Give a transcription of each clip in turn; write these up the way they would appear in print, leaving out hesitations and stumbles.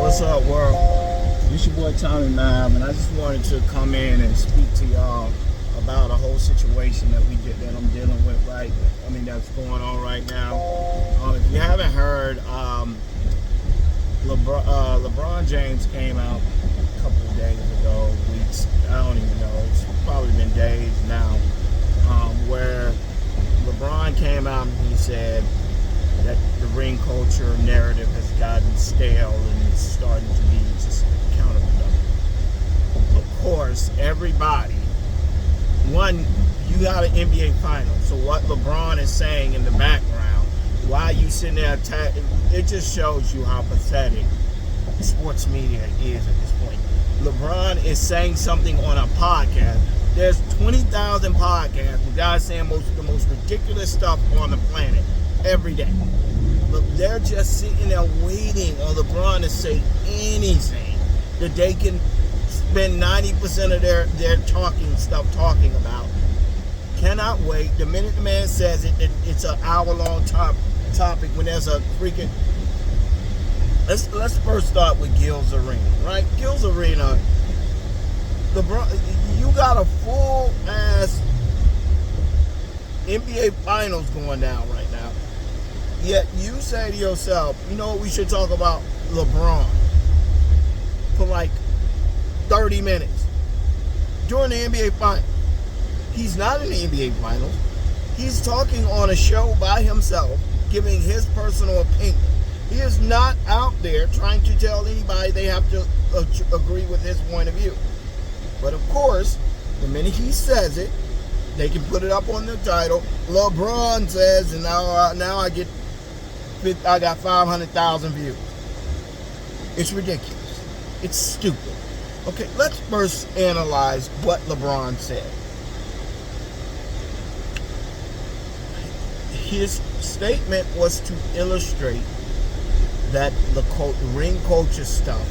What's up, world? It's your boy Tommy Mab, and I just wanted to come in and speak to y'all about a whole situation that I'm dealing with that's going on right now. If you haven't heard, LeBron James came out a couple of days ago, weeks, I don't even know, it's probably been days now, where LeBron came out and he said that the ring culture narrative has gotten stale and it's starting to be just counterproductive. Of course, everybody, you got an NBA final, so what LeBron is saying in the background, while you sitting there, it just shows you how pathetic sports media is at this point. LeBron is saying something on a podcast. There's 20,000 podcasts with guys saying the most ridiculous stuff on the planet every day. But they're just sitting there waiting on LeBron to say anything that they can spend 90% of their talking about. Cannot wait. The minute the man says it, it's an hour-long topic when there's a freaking... Let's first start with Gil's Arena, right? Gil's Arena, you got a full-ass NBA Finals going down right now. Yet you say to yourself, you know what, we should talk about LeBron for like 30 minutes during the NBA Finals. He's not in the NBA Finals. He's talking on a show by himself, giving his personal opinion. He is not out there trying to tell anybody they have to agree with his point of view. But of course, the minute he says it, they can put it up on the title. LeBron says, and now I got 500,000 views. It's ridiculous. It's stupid. Okay, let's first analyze what LeBron said. His statement was to illustrate that the ring culture stuff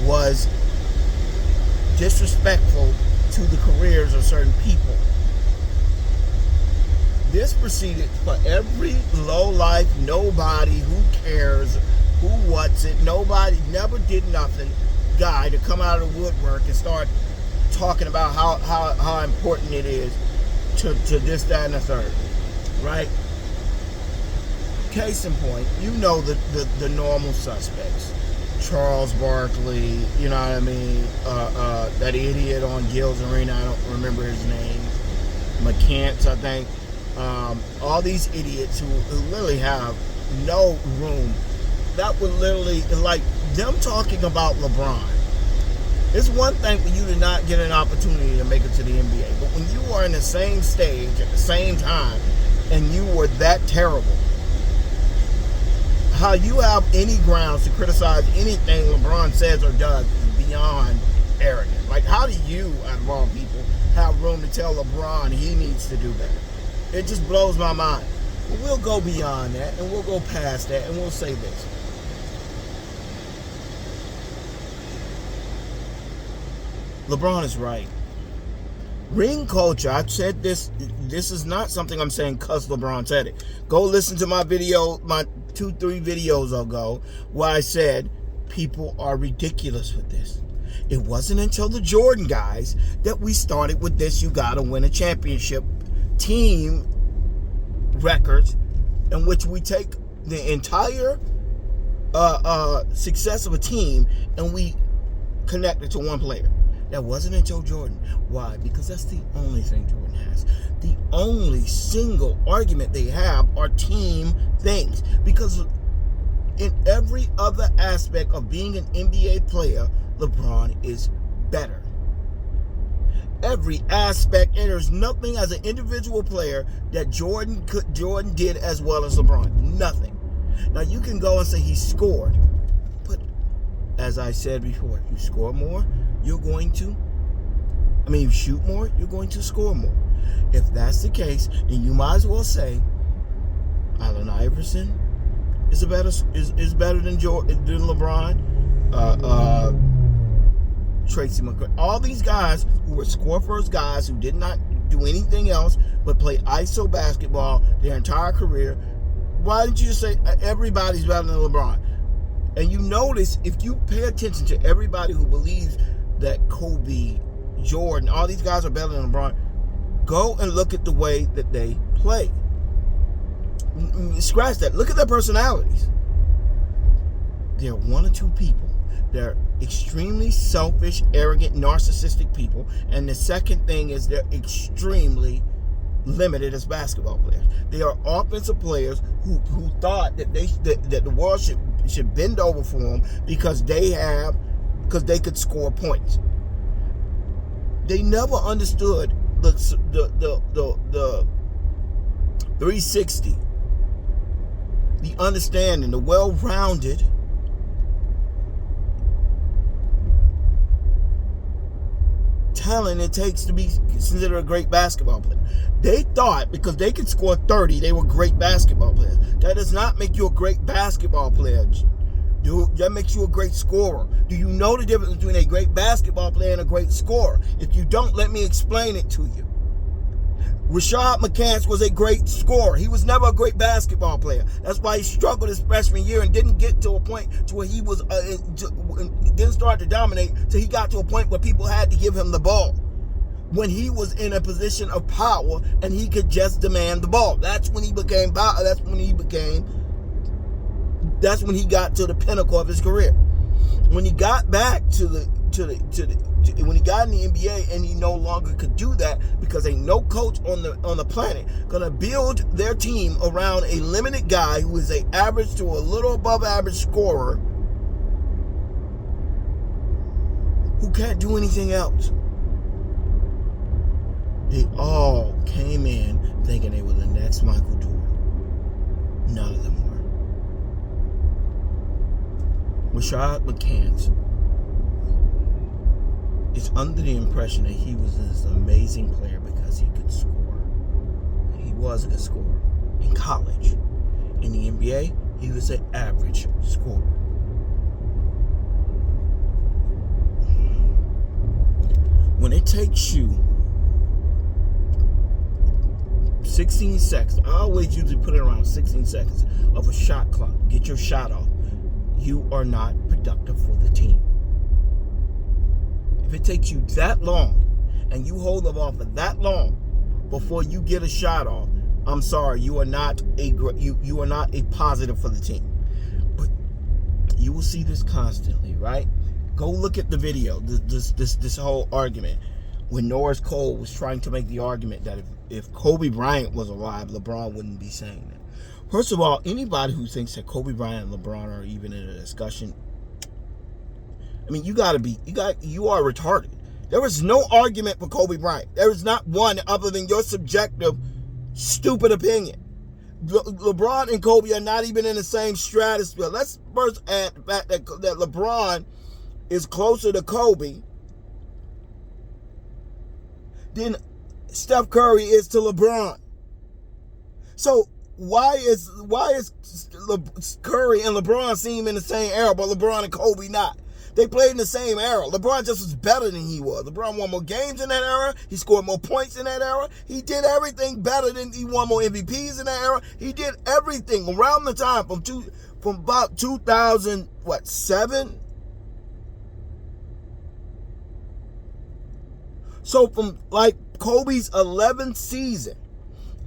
was disrespectful to the careers of certain people. This proceeded for every low-life, nobody, who cares, who wants it, nobody, never did nothing guy to come out of the woodwork and start talking about how important it is to this, that, and the third, right? Case in point, you know the normal suspects. Charles Barkley, you know what I mean? That idiot on Gil's Arena, I don't remember his name. McCants, I think. All these idiots who literally have no room. That would literally, like, them talking about LeBron. It's one thing for you to not get an opportunity to make it to the NBA, but when you are in the same stage at the same time and you were that terrible, how you have any grounds to criticize anything LeBron says or does is beyond arrogant. Like, how do you, out of all people, have room to tell LeBron he needs to do better? It just blows my mind. But we'll go beyond that, and we'll go past that, and we'll say this. LeBron is right. Ring culture, I've said this is not something I'm saying because LeBron said it. Go listen to my video, my 2-3 videos ago, where I said people are ridiculous with this. It wasn't until the Jordan guys that we started with this, you gotta win a championship team records, in which we take the entire success of a team and we connect it to one player. That wasn't until Jordan. Why? Because that's the only thing Jordan has. The only single argument they have are team things. Because in every other aspect of being an NBA player, LeBron is better. Every aspect, and there's nothing as an individual player that Jordan did as well as LeBron. Nothing. Now you can go and say he scored, but as I said before, if you score more, you're going to, you shoot more, you're going to score more. If that's the case, then you might as well say Allen Iverson is better than LeBron. Tracy McGrady, all these guys who were score-first guys who did not do anything else but play ISO basketball their entire career. Why didn't you just say everybody's better than LeBron? And you notice, if you pay attention to everybody who believes that Kobe, Jordan, all these guys are better than LeBron, go and look at the way that they play. Scratch that. Look at their personalities. They're one or two people. They're extremely selfish, arrogant, narcissistic people. And the second thing is they're extremely limited as basketball players. They are offensive players who thought that that the world should bend over for them because they could score points. They never understood the 360, the understanding, the well-rounded talent it takes to be considered a great basketball player. They thought because they could score 30, they were great basketball players. That does not make you a great basketball player. Dude, that makes you a great scorer. Do you know the difference between a great basketball player and a great scorer? If you don't, let me explain it to you. Rashad McCants was a great scorer. He was never a great basketball player. That's why he struggled his freshman year and didn't get to a point to where he was didn't start to dominate till he got to a point where people had to give him the ball. When he was in a position of power and he could just demand the ball. That's when he became power. That's when he got to the pinnacle of his career. When he got back when he got in the NBA and he no longer could do that because ain't no coach on the planet gonna build their team around a limited guy who is an average to a little above average scorer who can't do anything else. They all came in thinking they were the next Michael Jordan. None of them were. Rashad McCants is under the impression that he was this amazing player because he could score. He was a good scorer in college. In the NBA, he was an average scorer. When it takes you 16 seconds, I always usually put it around 16 seconds of a shot clock, get your shot off, you are not productive for the team. If it takes you that long and you hold them off for that long before you get a shot off, I'm sorry, you are not a positive for the team. But you will see this constantly, right? Go look at the video. This whole argument when Norris Cole was trying to make the argument that if Kobe Bryant was alive, LeBron wouldn't be saying that. First of all, anybody who thinks that Kobe Bryant and LeBron are even in a discussion, I mean, you are retarded. There was no argument for Kobe Bryant. There is not one other than your subjective, stupid opinion. LeBron and Kobe are not even in the same stratosphere. Let's first add the fact that LeBron is closer to Kobe than Steph Curry is to LeBron. So why is Curry and LeBron seem in the same era, but LeBron and Kobe not? They played in the same era. LeBron just was better than he was. LeBron won more games in that era. He scored more points in that era. He did everything better than he won more MVPs in that era. He did everything around the time from about 2007. So from like Kobe's 11th season,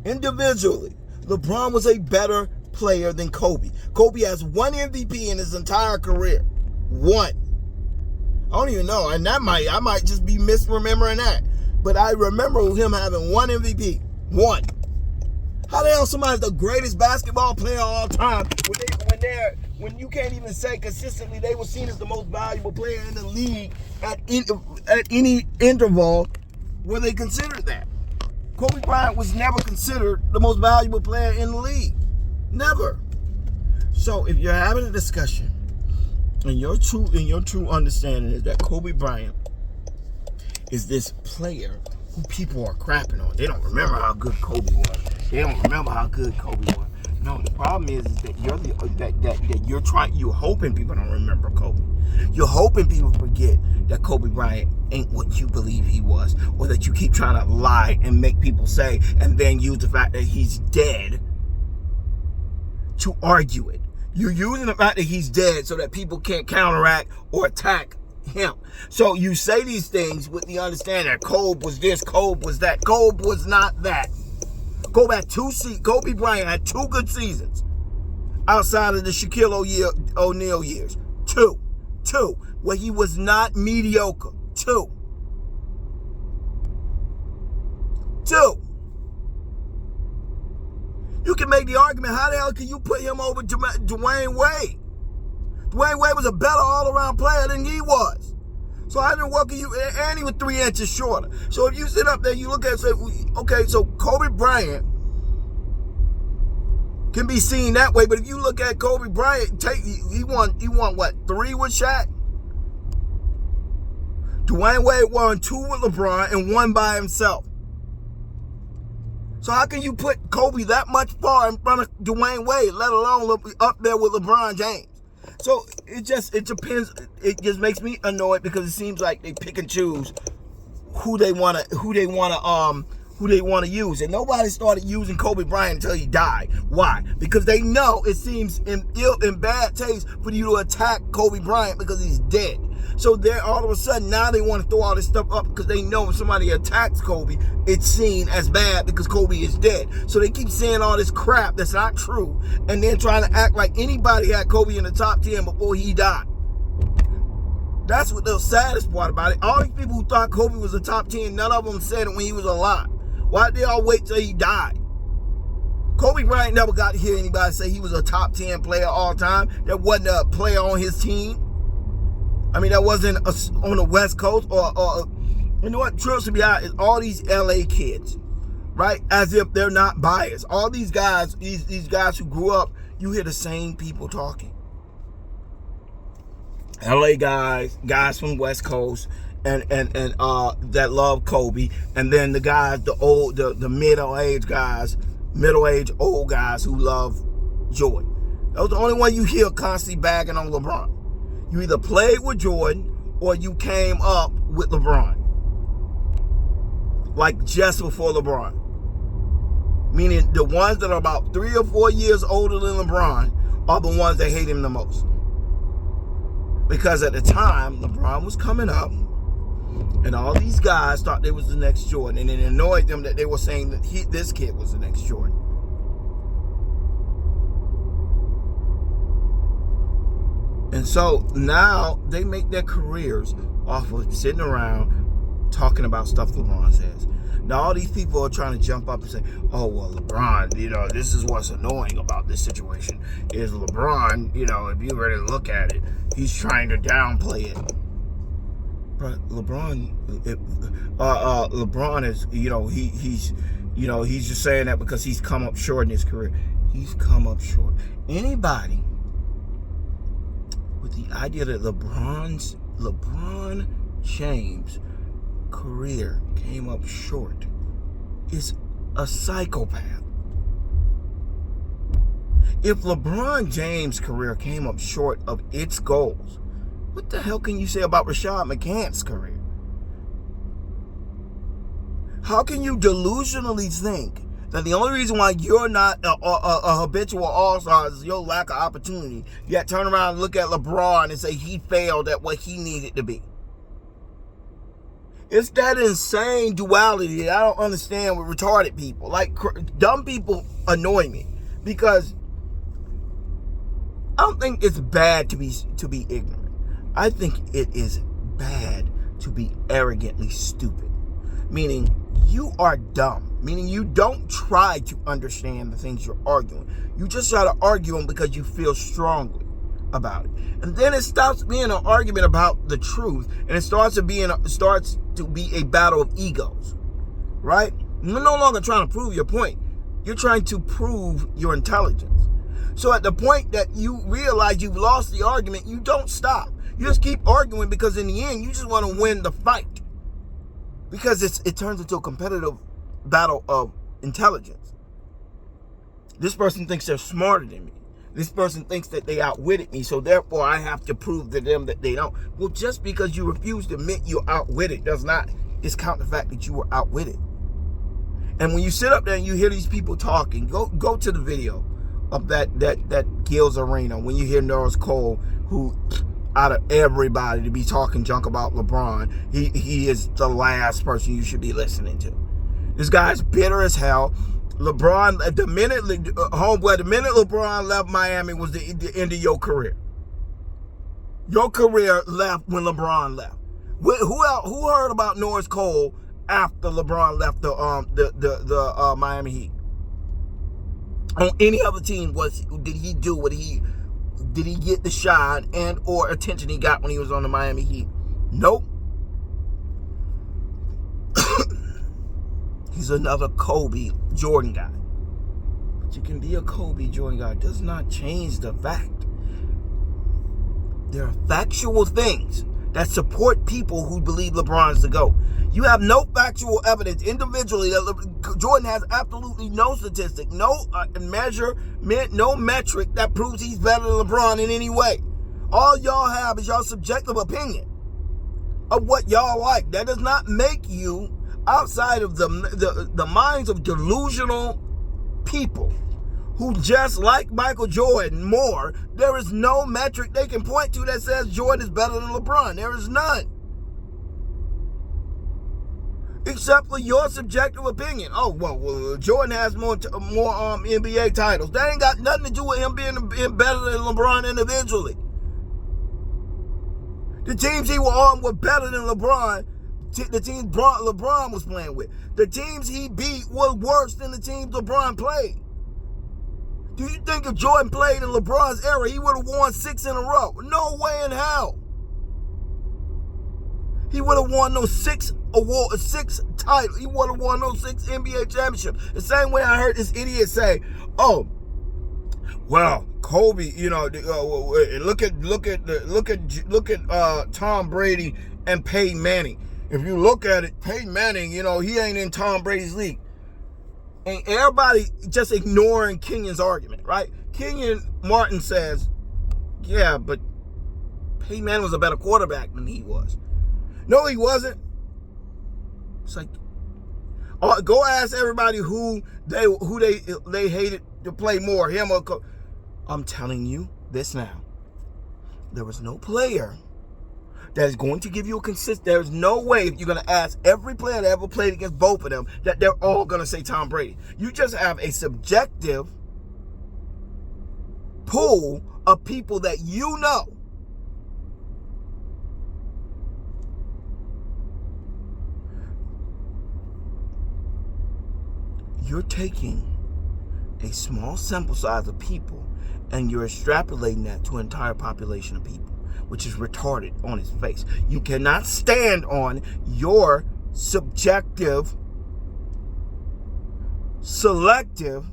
individually, LeBron was a better player than Kobe. Kobe has one MVP in his entire career. One. I don't even know, and I might just be misremembering that. But I remember him having one MVP. One. How the hell somebody's the greatest basketball player of all time when you can't even say consistently they were seen as the most valuable player in the league at any interval where they considered that? Kobe Bryant was never considered the most valuable player in the league. Never. So if you're having a discussion and your true understanding is that Kobe Bryant is this player who people are crapping on. They don't remember how good Kobe was. They don't remember how good Kobe was. No, the problem is that you're hoping people don't remember Kobe. You're hoping people forget that Kobe Bryant ain't what you believe he was, or that you keep trying to lie and make people say, and then use the fact that he's dead to argue it. You're using the fact that he's dead so that people can't counteract or attack him. So you say these things with the understanding that Kobe was this, Kobe was that. Kobe was not that. Go back 2 seasons. Kobe Bryant had 2 good seasons outside of the Shaquille O'Neal years. Two, where he was not mediocre. Two. You can make the argument, how the hell can you put him over Dwayne Wade? Dwayne Wade was a better all-around player than he was. So how in the world can you, and he was 3 inches shorter. So if you sit up there, you look at it and say, okay, so Kobe Bryant can be seen that way, but if you look at Kobe Bryant, he won what, 3 with Shaq? Dwayne Wade won 2 with LeBron and 1 by himself. So how can you put Kobe that much far in front of Dwayne Wade, let alone up there with LeBron James? So it depends. It just makes me annoyed because it seems like they pick and choose who they wanna use. And nobody started using Kobe Bryant until he died. Why? Because they know it seems in bad taste for you to attack Kobe Bryant because he's dead. So they're all of a sudden now they want to throw all this stuff up because they know if somebody attacks Kobe, it's seen as bad because Kobe is dead. So they keep saying all this crap that's not true and then trying to act like anybody had Kobe in the top 10 before he died. That's what the saddest part about it. All these people who thought Kobe was a top 10, none of them said it when he was alive. Why did they all wait till he died? Kobe Bryant never got to hear anybody say he was a top 10 player all time. There wasn't a player on his team. I mean, that wasn't on the West Coast or you know what? Truth to be honest, is all these LA kids, right? As if they're not biased. All these guys, these guys who grew up, you hear the same people talking. LA guys from West Coast, and that love Kobe, and then the guys, the middle-aged old guys who love Jordan. Those are the only one you hear constantly bagging on LeBron. You either played with Jordan or you came up with LeBron. Like just before LeBron. Meaning the ones that are about 3 or 4 years older than LeBron are the ones that hate him the most. Because at the time, LeBron was coming up and all these guys thought they was the next Jordan, and it annoyed them that they were saying that this kid was the next Jordan. And so now they make their careers off of sitting around talking about stuff LeBron says. Now all these people are trying to jump up and say, oh, well, LeBron, this is what's annoying about this situation is LeBron, if you really look at it, he's trying to downplay it. But LeBron is, he's just saying that because he's come up short in his career. He's come up short. Anybody with the idea that LeBron James' career came up short is a psychopath. If LeBron James' career came up short of its goals, what the hell can you say about Rashad McCants' career? How can you delusionally think that the only reason why you're not a habitual all-star is your lack of opportunity, yet turn around and look at LeBron and say he failed at what he needed to be? It's that insane duality that I don't understand with retarded people. Like, dumb people annoy me because I don't think it's bad to be ignorant. I think it is bad to be arrogantly stupid. Meaning, you are dumb. Meaning, you don't try to understand the things you're arguing. You just try to argue them because you feel strongly about it. And then it stops being an argument about the truth, and it starts to be a battle of egos. Right? You're no longer trying to prove your point. You're trying to prove your intelligence. So at the point that you realize you've lost the argument, you don't stop. You just keep arguing because in the end, you just want to win the fight. Because it turns into a competitive battle of intelligence. This person thinks they're smarter than me. This person thinks that they outwitted me, so therefore I have to prove to them that they don't. Well, just because you refuse to admit you're outwitted does not discount the fact that you were outwitted. And when you sit up there and you hear these people talking, go to the video of that Gills Arena when you hear Norris Cole, who out of everybody to be talking junk about LeBron, he is the last person you should be listening to. This guy's bitter as hell. LeBron, the minute LeBron left Miami was the end of your career. Your career left when LeBron left. Who heard about Norris Cole after LeBron left the Miami Heat? On any other team, did he get the shine and or attention he got when he was on the Miami Heat? Nope. He's another Kobe Jordan guy. But you can be a Kobe Jordan guy. It does not change the fact. There are factual things that support people who believe LeBron's the GOAT. You have no factual evidence individually that Jordan has absolutely no statistic, no measurement, no metric that proves he's better than LeBron in any way. All y'all have is y'all subjective opinion of what y'all like. That does not make you outside of the minds of delusional people who just like Michael Jordan more. There is no metric they can point to that says Jordan is better than LeBron. There is none. Except for your subjective opinion. Oh, well, Jordan has more NBA titles. That ain't got nothing to do with him being better than LeBron individually. The teams he was on were better than LeBron. The teams LeBron was playing with. The teams he beat were worse than the teams LeBron played. Do you think if Jordan played in LeBron's era, he would have won 6 in a row? No way in hell. He would have won those 6 titles. He would have won those 6 NBA championships. The same way I heard this idiot say, "Oh, well, Kobe, look at Tom Brady and Peyton Manning. If you look at it, Peyton Manning, he ain't in Tom Brady's league." And everybody just ignoring Kenyon's argument, right? Kenyon Martin says, yeah, but Peyton Manning was a better quarterback than he was. No, he wasn't. It's like, go ask everybody who they hated to play more, him or I'm telling you this now. There was no player that is going to give you a consistent. There's no way if you're going to ask every player that ever played against both of them that they're all going to say Tom Brady. You just have a subjective pool of people that you know. You're taking a small sample size of people and you're extrapolating that to an entire population of people, which is retarded on its face. You cannot stand on your subjective, selective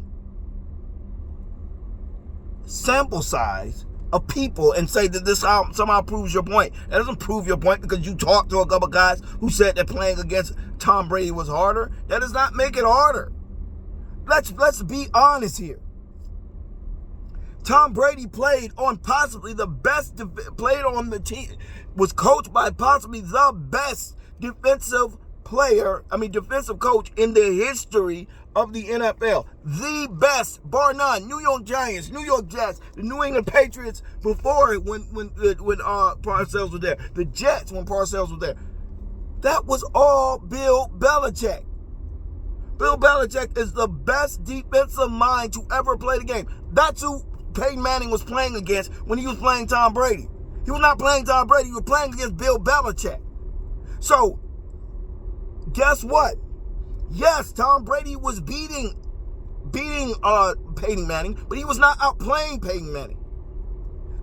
sample size of people and say that this somehow proves your point. That doesn't prove your point because you talked to a couple guys who said that playing against Tom Brady was harder. That does not make it harder. Let's be honest here. Tom Brady played on possibly the best, played on the team, was coached by possibly the best defensive coach in the history of the NFL. The best, bar none. New York Giants, New York Jets, the New England Patriots before when Parcells was there. The Jets when Parcells was there. That was all Bill Belichick. Bill Belichick is the best defensive mind to ever play the game. That's who Peyton Manning was playing against when he was playing Tom Brady. He was not playing Tom Brady. He was playing against Bill Belichick. So, guess what? Yes, Tom Brady was beating Peyton Manning, but he was not outplaying Peyton Manning.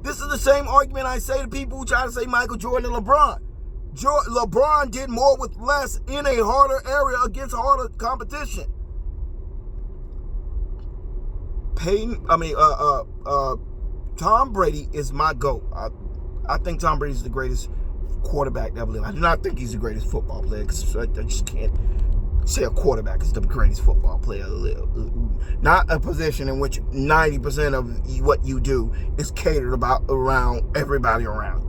This is the same argument I say to people who try to say Michael Jordan and LeBron. LeBron did more with less in a harder area against harder competition. Tom Brady is my GOAT. I think Tom Brady is the greatest quarterback that ever lived. I do not think he's the greatest football player because I just can't say a quarterback is the greatest football player to live. Not a position in which 90% of what you do is catered around everybody around you.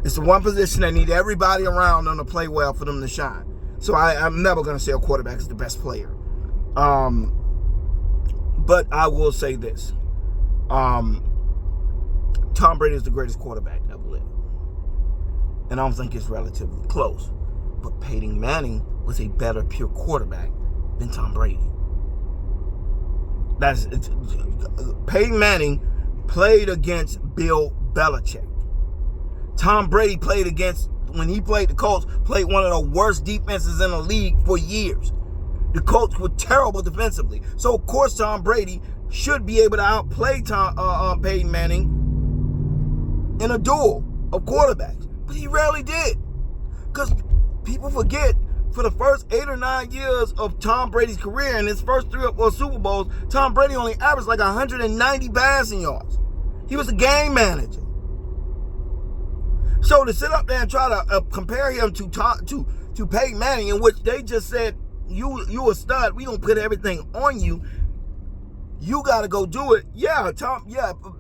It's the one position that need everybody around them to play well for them to shine. So I'm never going to say a quarterback is the best player. But I will say this. Tom Brady is the greatest quarterback ever lived. And I don't think it's relatively close. But Peyton Manning was a better pure quarterback than Tom Brady. Peyton Manning played against Bill Belichick. Tom Brady played against, when he played the Colts, played one of the worst defenses in the league for years. The Colts were terrible defensively. So, of course, Tom Brady should be able to outplay Peyton Manning in a duel of quarterbacks. But he rarely did. Because people forget, for the first 8 or 9 years of Tom Brady's career, in his first 3 or 4 Super Bowls, Tom Brady only averaged like 190 passing yards. He was a game manager. So to sit up there and try to compare him to Peyton Manning, in which they just said, you a stud, we gonna put everything on you, you gotta go do it.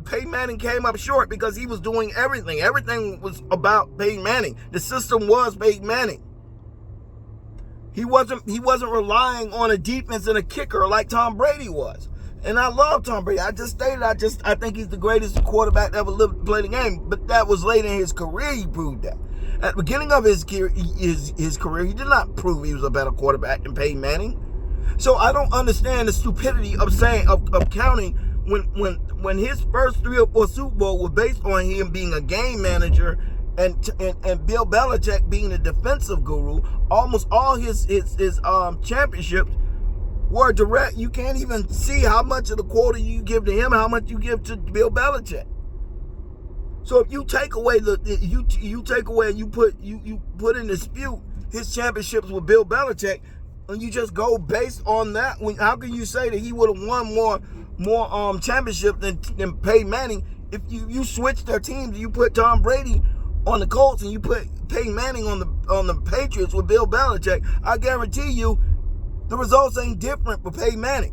Peyton Manning came up short because he was doing everything. Everything was about Peyton Manning. The system was Peyton Manning. He wasn't relying on a defense and a kicker like Tom Brady was. And I love Tom Brady. I think he's the greatest quarterback to ever live to play the game. But that was late in his career he proved that. At the beginning of his career, he did not prove he was a better quarterback than Peyton Manning. So I don't understand the stupidity of counting when his first 3 or 4 Super Bowl were based on him being a game manager and Bill Belichick being the defensive guru. Almost all his championships were direct. You can't even see how much of the quota you give to him, how much you give to Bill Belichick. So if you take away and you put in dispute his championships with Bill Belichick, and you just go based on that, how can you say that he would have won more championships than Peyton Manning if you switch their teams? You put Tom Brady on the Colts and you put Peyton Manning on the Patriots with Bill Belichick. I guarantee you, the results ain't different for Peyton Manning.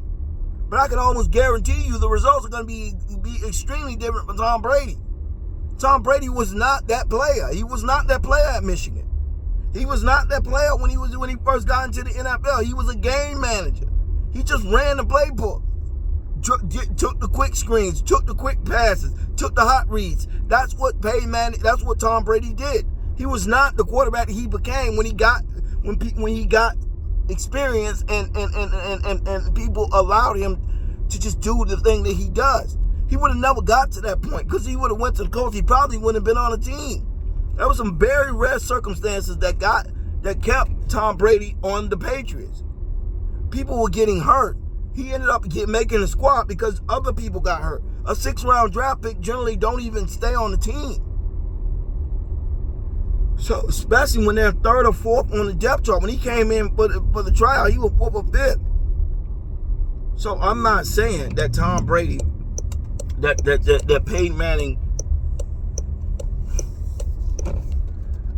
But I can almost guarantee you the results are going to be extremely different for Tom Brady. Tom Brady was not that player. He was not that player at Michigan. He was not that player when he first got into the NFL. He was a game manager. He just ran the playbook. Took the quick screens, took the quick passes, took the hot reads. That's what Tom Brady did. He was not the quarterback that he became when he got experience and people allowed him to just do the thing that he does. He would have never got to that point because he would have went to the Colts. He probably wouldn't have been on a team. There was some very rare circumstances that kept Tom Brady on the Patriots. People were getting hurt. He ended up making the squad because other people got hurt. A 6th-round draft pick generally don't even stay on the team. So especially when they're 3rd or 4th on the depth chart. When he came in for the tryout, he was 4th or 5th. So I'm not saying that Tom Brady, that Peyton Manning.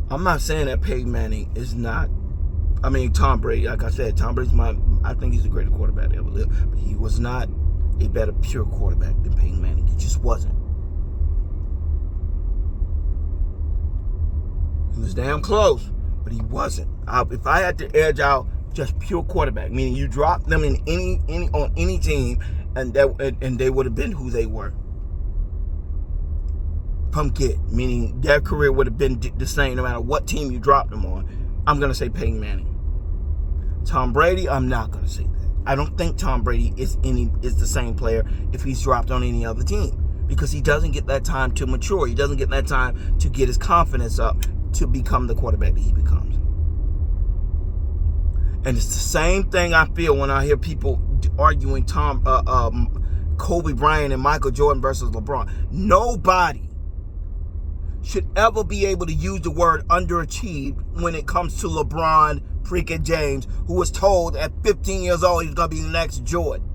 I'm not saying that Peyton Manning is not. I mean, Tom Brady. Like I said, Tom Brady's I think he's the greatest quarterback that ever lived. But he was not a better pure quarterback than Peyton Manning. He just wasn't. He was damn close, but he wasn't. If I had to edge out just pure quarterback, meaning you drop them in on any team, and they would have been who they were. Pumpkin, meaning their career would have been the same no matter what team you dropped them on. I'm gonna say Peyton Manning. Tom Brady, I'm not gonna say that. I don't think Tom Brady is the same player if he's dropped on any other team because he doesn't get that time to mature. He doesn't get that time to get his confidence up to become the quarterback that he becomes. And it's the same thing I feel when I hear people arguing Kobe Bryant and Michael Jordan versus LeBron. Nobody should ever be able to use the word underachieved when it comes to LeBron freaking James, who was told at 15 years old he was going to be the next Jordan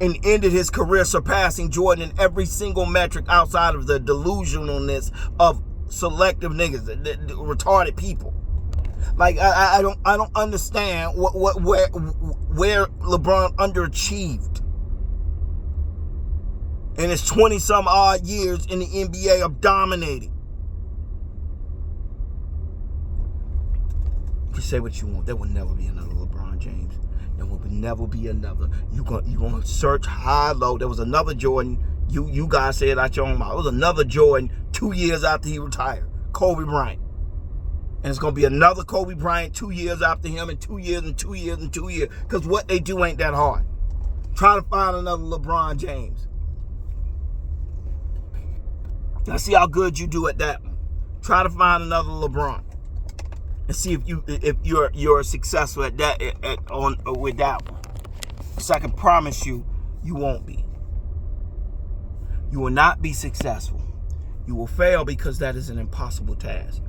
and ended his career surpassing Jordan in every single metric outside of the delusionalness of selective niggas, the retarded people. Like I don't understand where LeBron underachieved in his 20-some odd years in the NBA of dominating. You can say what you want. There will never be another LeBron James. There will never be another. You're gonna search high, low. There was another Jordan. You guys said out your own mouth. There was another Jordan 2 years after he retired, Kobe Bryant. And it's gonna be another Kobe Bryant 2 years after him, and 2 years and 2 years and 2 years. Because what they do ain't that hard. Try to find another LeBron James. Let's see how good you do at that one. Try to find another LeBron. And see if you're successful at that with that one. Because I can promise you, you won't be. You will not be successful. You will fail because that is an impossible task.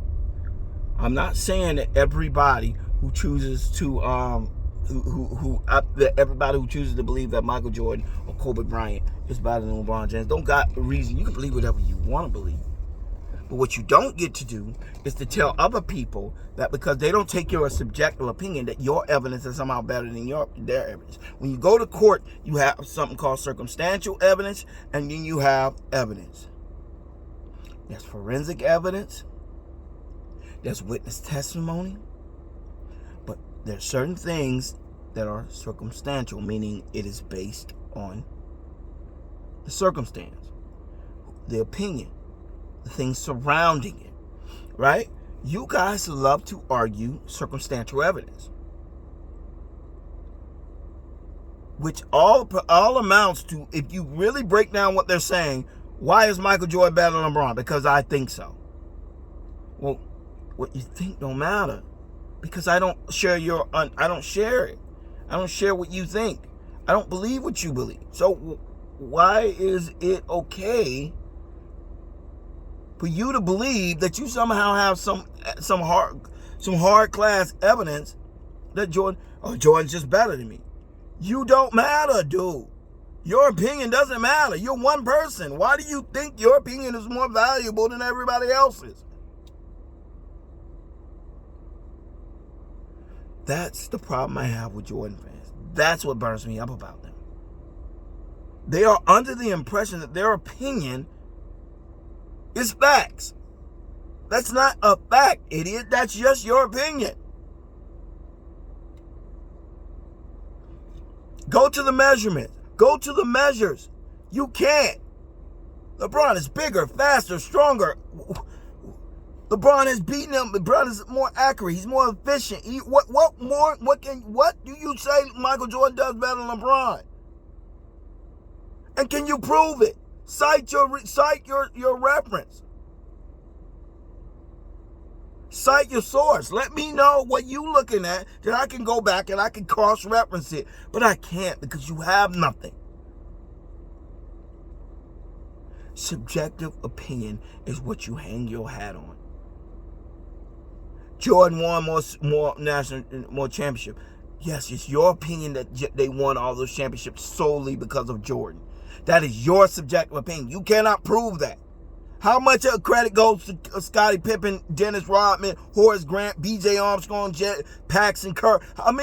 I'm not saying that everybody who chooses to everybody who chooses to believe that Michael Jordan or Kobe Bryant is better than LeBron James don't got a reason. You can believe whatever you want to believe. But what you don't get to do is to tell other people that because they don't take your subjective opinion, that your evidence is somehow better than their evidence. When you go to court, you have something called circumstantial evidence, and then you have evidence. There's forensic evidence. There's witness testimony. But there's certain things that are circumstantial, meaning it is based on the circumstance, the opinion, the things surrounding it, right? You guys love to argue circumstantial evidence, which all amounts to, if you really break down what they're saying, why is Michael Jordan better than LeBron? Because I think so. Well, what you think don't matter, because I don't share I don't share it. I don't share what you think. I don't believe what you believe. So why is it okay for you to believe that you somehow have some hard class evidence that Jordan's just better than me? You don't matter, dude. Your opinion doesn't matter. You're one person. Why do you think your opinion is more valuable than everybody else's? That's the problem I have with Jordan fans. That's what burns me up about them. They are under the impression that their opinion is facts. That's not a fact, idiot. That's just your opinion. Go to the measurements. Go to the measures. You can't. LeBron is bigger, faster, stronger. LeBron has beaten him. LeBron is more accurate. He's more efficient. What do you say Michael Jordan does better than LeBron? And can you prove it? Cite your reference. Cite your source. Let me know what you looking at, that I can go back and I can cross-reference it. But I can't, because you have nothing. Subjective opinion is what you hang your hat on. Jordan won more championship. Yes, it's your opinion that they won all those championships solely because of Jordan. That is your subjective opinion. You cannot prove that. How much of credit goes to Scottie Pippen, Dennis Rodman, Horace Grant, B.J. Armstrong, Paxton Kerr? What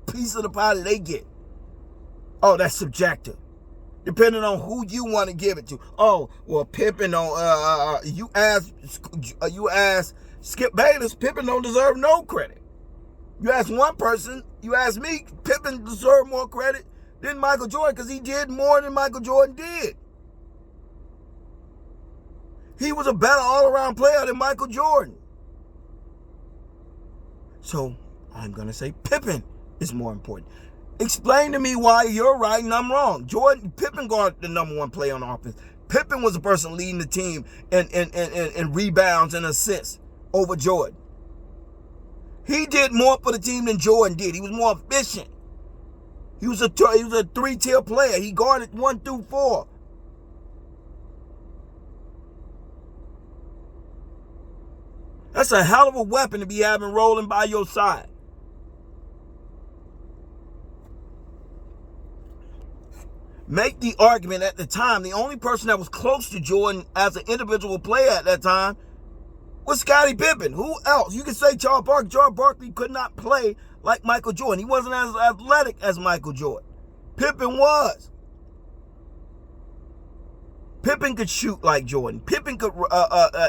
piece of the pie did they get? Oh, that's subjective. Depending on who you want to give it to. Oh, well, Pippen don't. You ask Skip Bayless, Pippen don't deserve no credit. You ask one person, you ask me, Pippen deserved more credit than Michael Jordan because he did more than Michael Jordan did. He was a better all-around player than Michael Jordan. So I'm going to say Pippen is more important. Explain to me why you're right and I'm wrong. Pippen guarded the number one player on offense. Pippen was the person leading the team in rebounds and assists over Jordan. He did more for the team than Jordan did. He was more efficient. He was a three-tier player. He guarded 1 through 4. That's a hell of a weapon to be having rolling by your side. Make the argument at the time, the only person that was close to Jordan as an individual player at that time was Scottie Pippen. Who else? You can say Charles Barkley. Charles Barkley could not play like Michael Jordan. He wasn't as athletic as Michael Jordan. Pippen was. Pippen could shoot like Jordan. Pippen could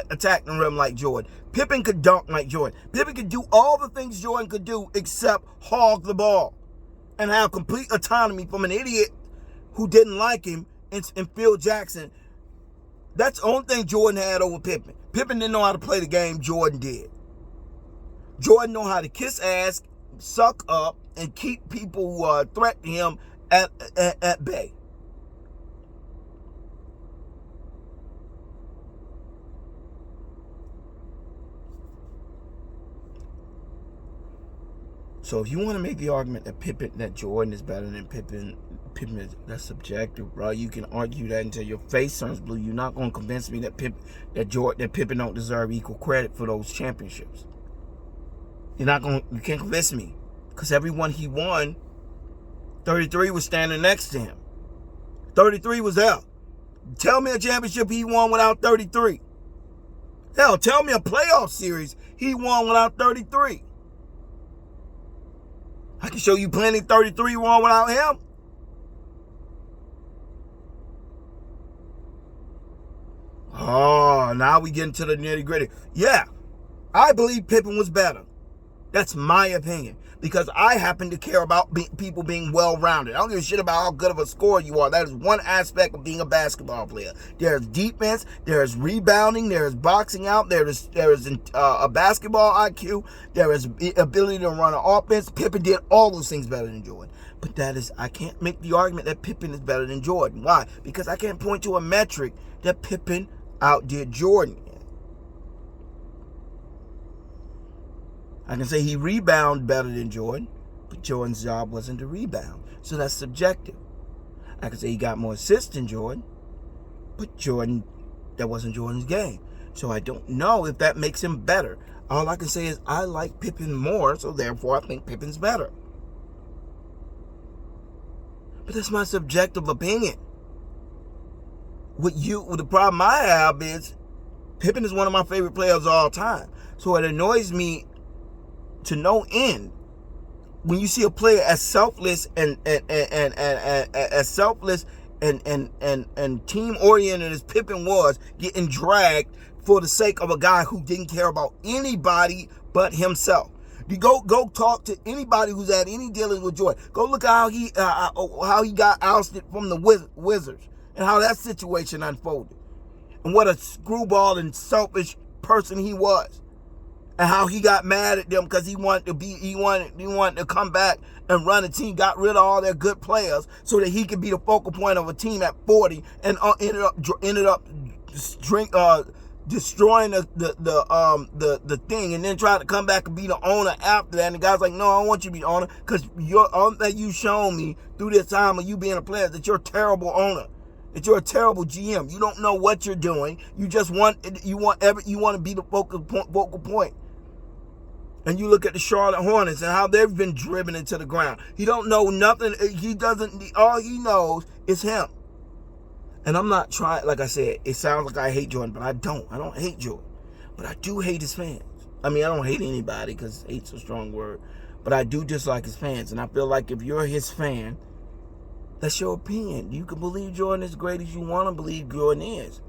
attack the rim like Jordan. Pippen could dunk like Jordan. Pippen could do all the things Jordan could do except hog the ball and have complete autonomy from an idiot who didn't like him and Phil Jackson. That's the only thing Jordan had over Pippen. Pippen didn't know how to play the game. Jordan did. Jordan know how to kiss ass, suck up, and keep people who threaten him at bay. So if you want to make the argument that Jordan is better than Pippen that's subjective, bro. You can argue that until your face turns blue. You're not going to convince me that Pippen don't deserve equal credit for those championships. You can't convince me, because every one he won, 33 was standing next to him. 33 was there. Tell me a championship he won without 33. Hell, tell me a playoff series he won without 33. I can show you plenty 33 won without him. Oh, now we get into the nitty gritty. Yeah, I believe Pippen was better. That's my opinion, because I happen to care about people being well-rounded. I don't give a shit about how good of a scorer you are. That is one aspect of being a basketball player. There's defense, there's rebounding, there's boxing out, there's a basketball IQ, there is ability to run an offense. Pippen did all those things better than Jordan. But I can't make the argument that Pippen is better than Jordan. Why? Because I can't point to a metric that Pippen outdid Jordan. I can say he rebounded better than Jordan, but Jordan's job wasn't to rebound. So that's subjective. I can say he got more assists than Jordan, but that wasn't Jordan's game. So I don't know if that makes him better. All I can say is I like Pippen more, so therefore I think Pippen's better. But that's my subjective opinion. The problem I have is Pippen is one of my favorite players of all time. So it annoys me to no end when you see a player as selfless and team oriented as Pippen was, getting dragged for the sake of a guy who didn't care about anybody but himself. You go talk to anybody who's had any dealings with Jordan. Go look at how he got ousted from the Wizards and how that situation unfolded, and what a screwball and selfish person he was. And how he got mad at them because he wanted to come back and run a team, got rid of all their good players so that he could be the focal point of a team at 40, and ended up destroying the thing, and then tried to come back and be the owner after that. And the guy's like, no, I don't want you to be the owner, because all that you shown me through this time of you being a player, that you're a terrible owner. That you're a terrible GM. You don't know what you're doing. You just want to be the focal point. And you look at the Charlotte Hornets and how they've been driven into the ground. He don't know nothing. All he knows is him. And I'm not trying, like I said, it sounds like I hate Jordan, but I don't. I don't hate Jordan. But I do hate his fans. I mean, I don't hate anybody, because hate's a strong word. But I do dislike his fans. And I feel like if you're his fan, that's your opinion. You can believe Jordan is great as you want to believe Jordan is.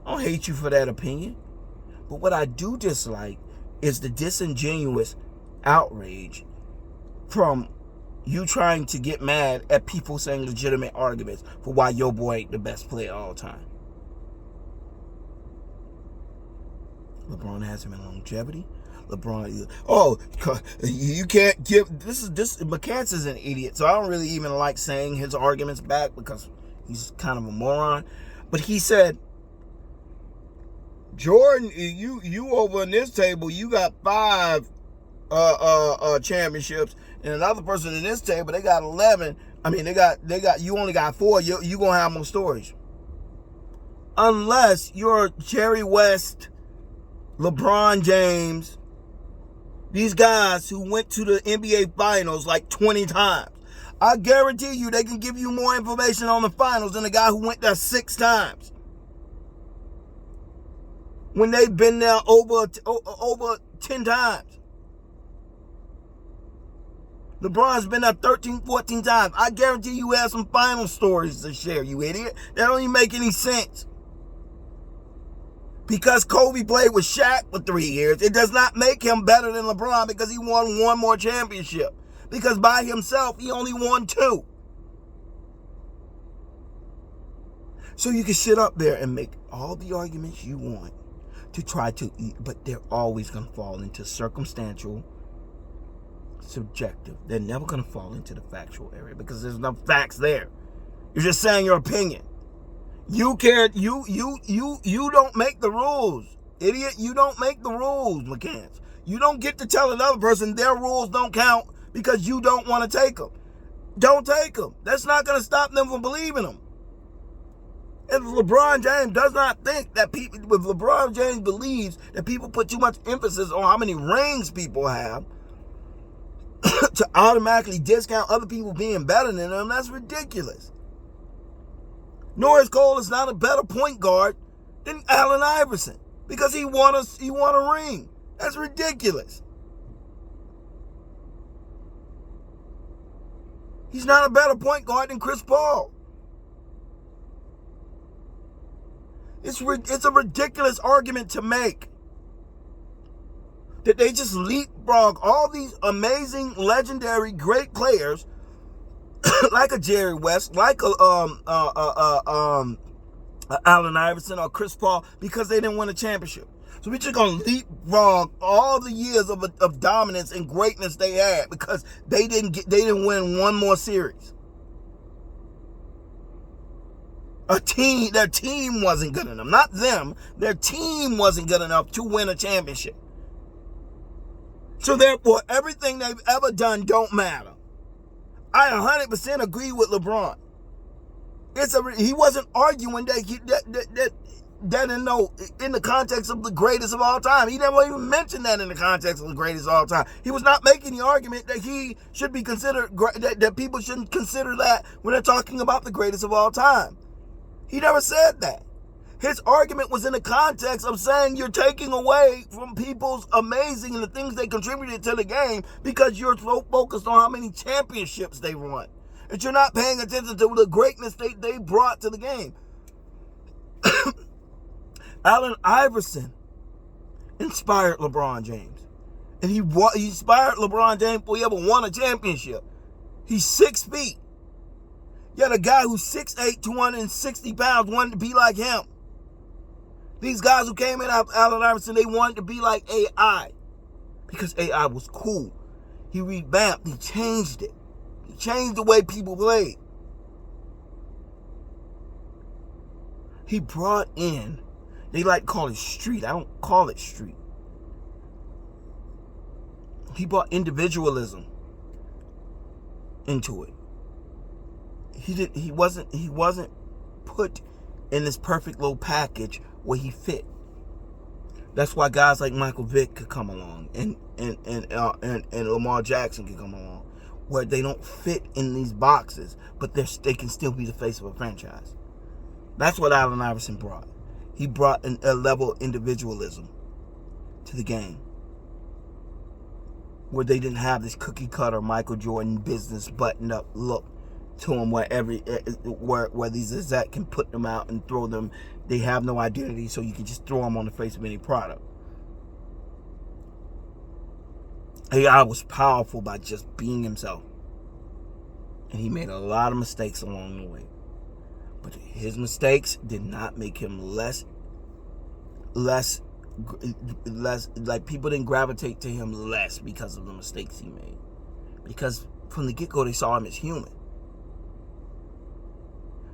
I don't hate you for that opinion. But what I do dislike is the disingenuous outrage from you trying to get mad at people saying legitimate arguments for why your boy ain't the best player of all time. LeBron has him in longevity. You can't give McCants is an idiot, so I don't really even like saying his arguments back because he's kind of a moron. But he said, Jordan, you over in this table, you got 5 championships, and another person in this table, they got 11. I mean, you only got 4. You gonna have more stories, unless you're Jerry West, LeBron James, these guys who went to the NBA Finals like 20 times. I guarantee you they can give you more information on the finals than the guy who went there 6 times. When they've been there over 10 times. LeBron's been there 13, 14 times. I guarantee you have some final stories to share, you idiot. That don't even make any sense. Because Kobe played with Shaq for 3 years, it does not make him better than LeBron because he won one more championship. Because by himself, he only won 2. So you can sit up there and make all the arguments you want to try to eat, but they're always going to fall into circumstantial, subjective. They're never going to fall into the factual area because there's no facts there. You're just saying your opinion. You don't make the rules. Idiot, you don't make the rules, McCants. You don't get to tell another person their rules don't count because you don't want to take them. Don't take them. That's not going to stop them from believing them. If LeBron James does not think that people, if LeBron James believes that people put too much emphasis on how many rings people have to automatically discount other people being better than them, that's ridiculous. Norris Cole is not a better point guard than Allen Iverson because he won a ring. That's ridiculous. He's not a better point guard than Chris Paul. It's a ridiculous argument to make that they just leapfrog all these amazing, legendary, great players like a Jerry West, like a Allen Iverson or Chris Paul because they didn't win a championship. So we're just gonna leapfrog all the years of dominance and greatness they had because they didn't win one more series. Their team wasn't good enough. Not them. Their team wasn't good enough to win a championship. So therefore, everything they've ever done don't matter. I 100% agree with LeBron. He wasn't arguing that in the context of the greatest of all time. He never even mentioned that in the context of the greatest of all time. He was not making the argument that he should be considered, that people shouldn't consider that when they're talking about the greatest of all time. He never said that. His argument was in the context of saying you're taking away from people's amazing and the things they contributed to the game because you're so focused on how many championships they won. And you're not paying attention to the greatness they brought to the game. Allen Iverson inspired LeBron James. And he inspired LeBron James before he ever won a championship. He's 6 feet. You had a guy who's 6'8", 260 pounds, wanted to be like him. These guys who came in after Allen Iverson, they wanted to be like AI. Because AI was cool. He revamped, he changed it. He changed the way people played. He brought in, they like to call it street. I don't call it street. He brought individualism into it. He wasn't put in this perfect little package where he fit. That's why guys like Michael Vick could come along and Lamar Jackson could come along, where they don't fit in these boxes, but they can still be the face of a franchise. That's what Allen Iverson brought. He brought a level of individualism to the game, where they didn't have this cookie cutter Michael Jordan business button up look to them, where these execs can put them out and throw them. They have no identity, so you can just throw them on the face of any product. AI was powerful by just being himself, and he made a lot of mistakes along the way. But his mistakes did not make him less. Like, people didn't gravitate to him less because of the mistakes he made. Because from the get-go, they saw him as human.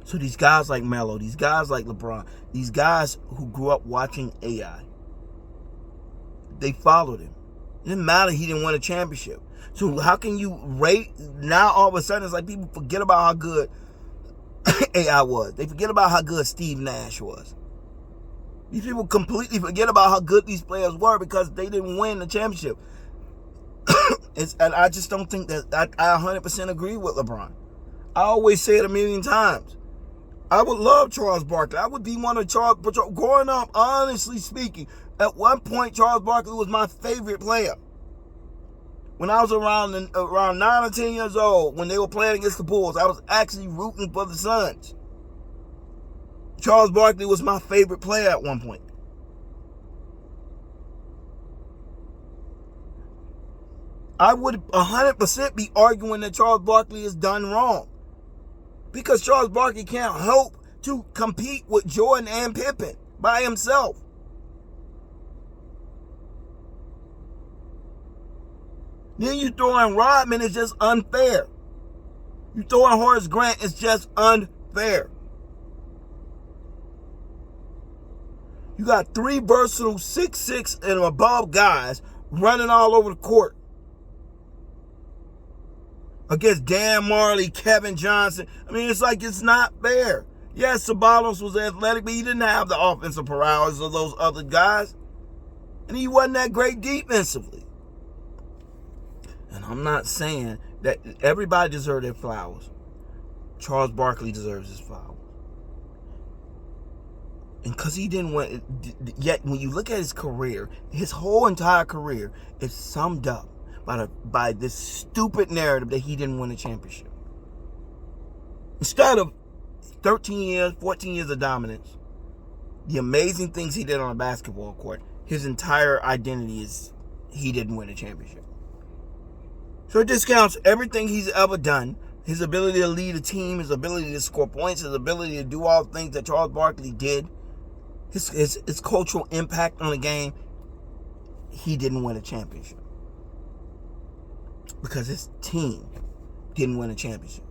So these guys like Melo, these guys like LeBron, these guys who grew up watching AI, they followed him. It didn't matter he didn't win a championship. So how can you rate, now all of a sudden it's like people forget about how good AI was. They forget about how good Steve Nash was. These people completely forget about how good these players were because they didn't win the championship. And I just don't think that, I 100% agree with LeBron. I always say it a million times. I would love Charles Barkley. I would be one of Charles, growing up, honestly speaking, at one point Charles Barkley was my favorite player. When I was around 9 or 10 years old, when they were playing against the Bulls, I was actually rooting for the Suns. Charles Barkley was my favorite player at one point. I would 100% be arguing that Charles Barkley is done wrong. Because Charles Barkley can't help to compete with Jordan and Pippen by himself. Then you throw in Rodman, it's just unfair. You throw in Horace Grant, it's just unfair. You got three versatile 6'6" and above guys running all over the court against Dan Marley, Kevin Johnson. I mean, it's like it's not fair. Yes, Sabalos was athletic, but he didn't have the offensive prowess of those other guys. And he wasn't that great defensively. And I'm not saying that everybody deserves their flowers. Charles Barkley deserves his flowers. And because he didn't win, yet when you look at his career, his whole entire career is summed up by this stupid narrative that he didn't win a championship. Instead of 13 years, 14 years of dominance, the amazing things he did on a basketball court, his entire identity is he didn't win a championship. So it discounts everything he's ever done, his ability to lead a team, his ability to score points, his ability to do all the things that Charles Barkley did, his cultural impact on the game. He didn't win a championship because his team didn't win a championship.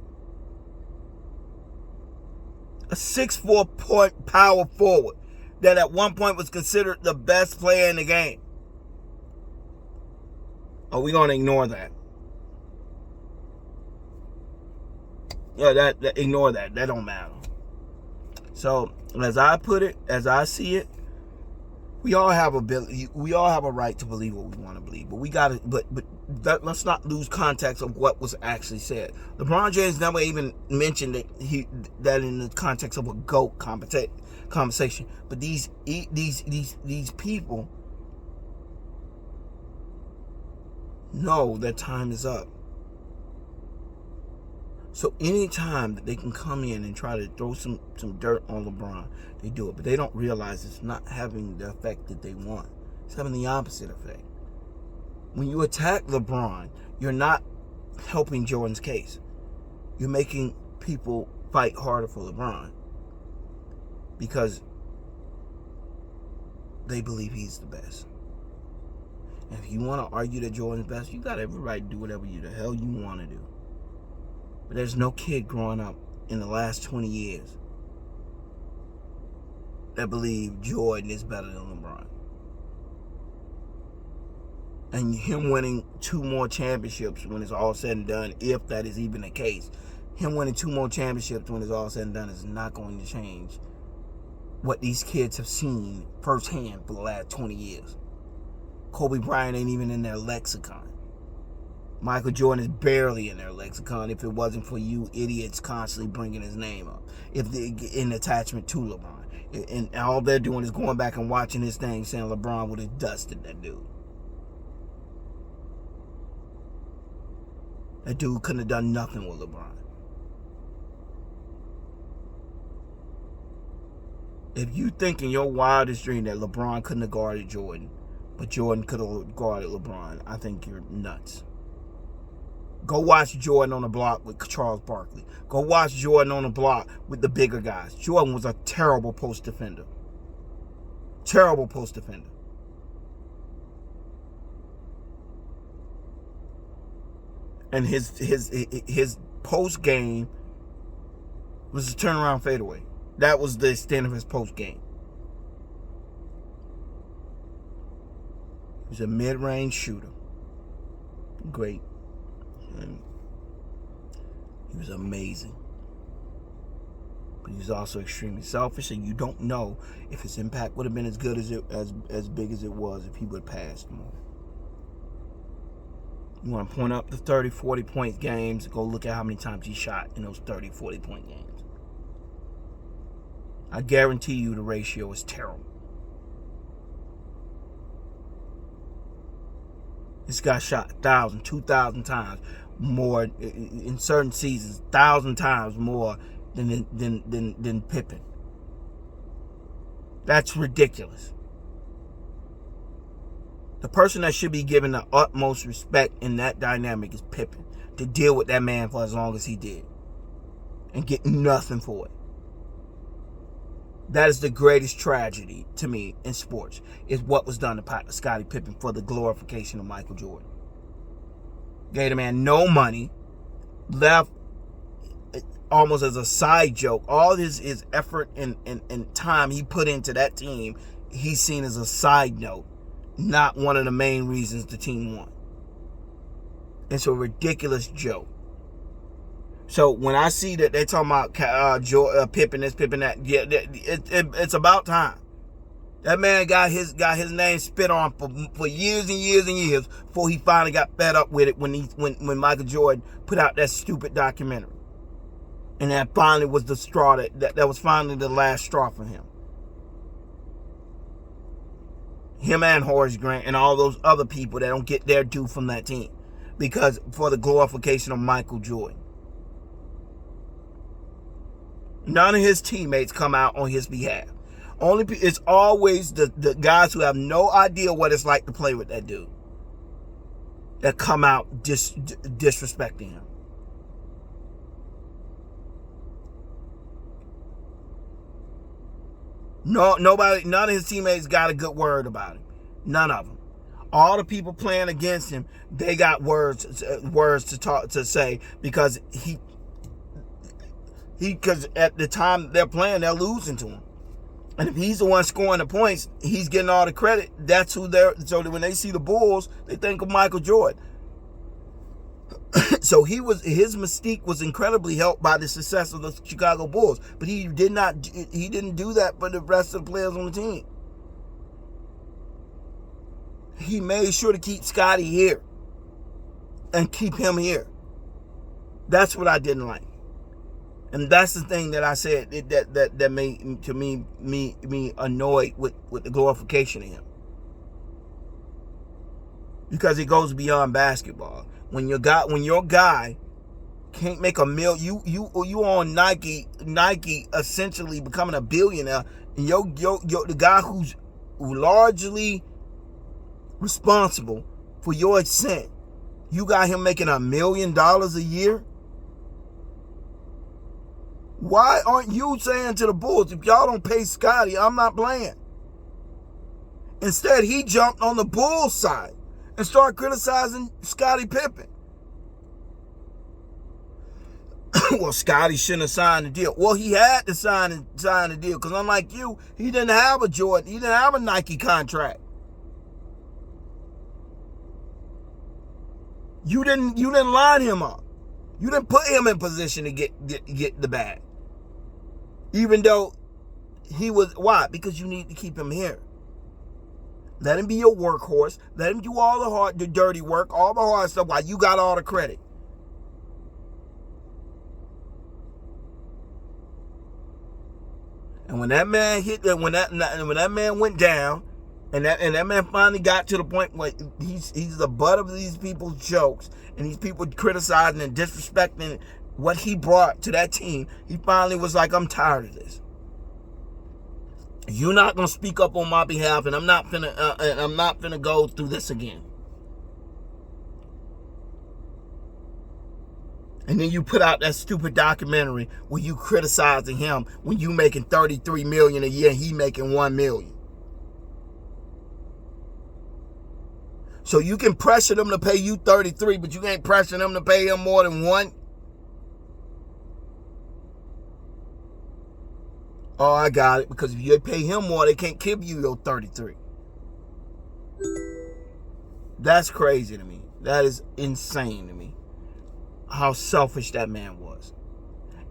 A 6'4" power forward that at one point was considered the best player in the game. Are we going to ignore that? Yeah, that ignore that. That don't matter. So, as I put it, as I see it, we all have ability. We all have a right to believe what we want to believe, but we got to. But let's not lose context of what was actually said. LeBron James never even mentioned that in the context of a GOAT conversation. But these people know that time is up. So anytime that they can come in and try to throw some dirt on LeBron, they do it. But they don't realize it's not having the effect that they want. It's having the opposite effect. When you attack LeBron, you're not helping Jordan's case. You're making people fight harder for LeBron because they believe he's the best. And if you want to argue that Jordan's best, you got every right to do whatever the hell you want to do. But there's no kid growing up in the last 20 years that believe Jordan is better than LeBron. And him winning 2 more championships when it's all said and done, if that is even the case, him winning 2 more championships when it's all said and done is not going to change what these kids have seen firsthand for the last 20 years. Kobe Bryant ain't even in their lexicon. Michael Jordan is barely in their lexicon if it wasn't for you idiots constantly bringing his name up. If they in attachment to LeBron. And all they're doing is going back and watching his thing saying LeBron would have dusted that dude. That dude couldn't have done nothing with LeBron. If you think in your wildest dream that LeBron couldn't have guarded Jordan, but Jordan could have guarded LeBron, I think you're nuts. Go watch Jordan on the block with Charles Barkley. Go watch Jordan on the block with the bigger guys. Jordan was a terrible post defender. Terrible post defender. And his post game was a turnaround fadeaway. That was the extent of his post game. He was a mid-range shooter. Great. And he was amazing. But he was also extremely selfish, and you don't know if his impact would have been as good as big as it was if he would have passed more. You want to point up the 30, 40 point games, go look at how many times he shot in those 30, 40 point games. I guarantee you the ratio is terrible. This guy shot 1,000, 2,000 times more in certain seasons, 1,000 times more than Pippen. That's ridiculous. The person that should be given the utmost respect in that dynamic is Pippen, to deal with that man for as long as he did and get nothing for it. That is the greatest tragedy to me in sports, is what was done to Scottie Pippen for the glorification of Michael Jordan. Gave the man no money, left almost as a side joke. All his effort and time he put into that team, he's seen as a side note, not one of the main reasons the team won. It's a ridiculous joke. So when I see that they're talking about Pippen this, Pippen that, yeah, it's about time. That man got his name spit on for years and years and years before he finally got fed up with it when Michael Jordan put out that stupid documentary. And that finally was the straw that was finally the last straw for him. Him and Horace Grant and all those other people that don't get their due from that team, because for the glorification of Michael Jordan. None of his teammates come out on his behalf. It's always the guys who have no idea what it's like to play with that dude that come out disrespecting him. None of his teammates got a good word about him. None of them. All the people playing against him, they got words to say, because because at the time they're playing, they're losing to him. And if he's the one scoring the points, he's getting all the credit. That's who so that when they see the Bulls, they think of Michael Jordan. So his mystique was incredibly helped by the success of the Chicago Bulls, but he didn't do that for the rest of the players on the team. He made sure to keep Scottie here and keep him here. That's what I didn't like. And that's the thing that I said that made to me annoyed with the glorification of him. Because it goes beyond basketball. When your guy can't make $1 million, you on Nike essentially becoming a billionaire, and the guy who's largely responsible for your ascent, you got him making $1 million a year. Why aren't you saying to the Bulls, if y'all don't pay Scottie, I'm not playing? Instead, he jumped on the Bulls side and started criticizing Scottie Pippen. Well, Scottie shouldn't have signed the deal. Well, he had to sign the deal, because unlike you, he didn't have a Jordan. He didn't have a Nike contract. You didn't line him up. You didn't put him in position to get the bag. Even though he was, why? Because you need to keep him here. Let him be your workhorse. Let him do all the dirty work, all the hard stuff, while you got all the credit. And when that man when that man went down, and that man finally got to the point where he's the butt of these people's jokes, and these people criticizing and disrespecting what he brought to that team, he finally was like, I'm tired of this. You're not gonna speak up on my behalf, and I'm not finna go through this again. And then you put out that stupid documentary where you criticizing him when you making $33 million a year and he making $1 million. So you can pressure them to pay you 33, but you can't pressure them to pay him more than 1. Oh, I got it. Because if you pay him more, they can't give you your 33. That's crazy to me. That is insane to me. How selfish that man was.